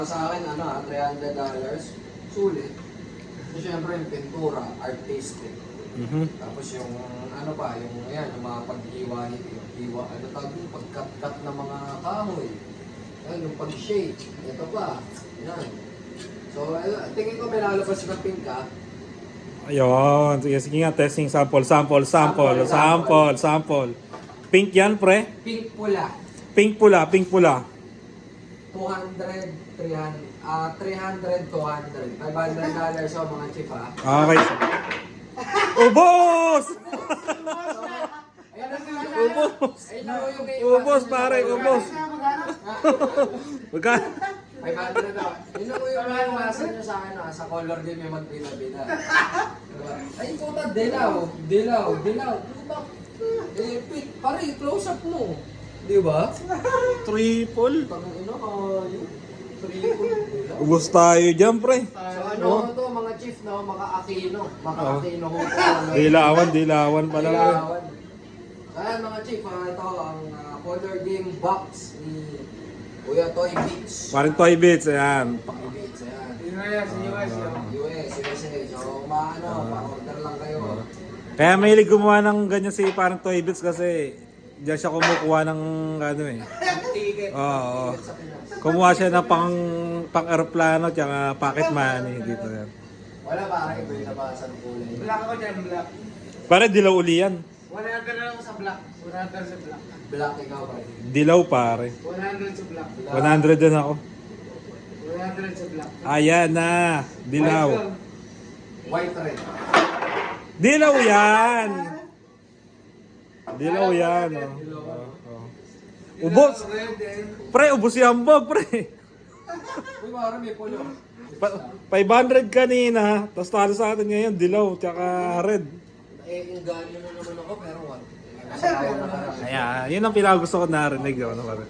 Sa akin, $300. Sulit. So, syempre yung pintura, artistic. Tapos yung yung mga pag-iwa, pag-cut-cut ng mga kahoy. Yan, yung pag-shade. Ito pa. Yan. So, tingin ko may lalabas ng pink ka. Ayun. Sige nga, testing. Sample. Pink yan, pre? Pink pula. Pink pula. 200, 300, 200. $500 so mga chip ha. Okay. Ubos! Ayan na sila. Ubos! Ayun na yung kay Ubos, pare, ubos. Magkano? 500 na. Yun lang yung iwasan nyo sa akin sa color game yung magbila-bila. Diba? Ay, puta, dilaw. Puta. Pare, close up mo. Diba? Triple. Tangina kayo. Triple. Ubos tayo dyan, pre. So to mga chief no, Aquino ho to. Dilawan pala, pre. Ayan mga chief, ito ang color game box ni Kuya Toy Beats. Parang Toy Bits, ayan. Toy Beats, ayan. USA. So pa-order lang kayo. Kaya mahilig gumawa ng ganyan si parang Toy Bits kasi diyan siya kumukuha ng Ticket. Oo. Kumuha siya ng pang-aeroplano tsaka pocket money dito yan. Wala ba iba yung nabasan kulay? Black ako dyan, black. Pare, dilaw uli yan. 100 na lang sa black. 100 sa black. Black ikaw pa. Dilaw, pare. 100 sa black. 100 din ako. 100 sa black. Ayan na. Dilaw. White red. Dilaw yan. Dilaw yan. Ubos. Pre, ubos yung hambog, pre. Uy, mara may pulo. 500 kanina, tapos talo sa atin ngayon, dilaw, tsaka red. Inganyo na naman ako pero what? Ayan, yun ang pinakagusto ko narinig. Ano, pare?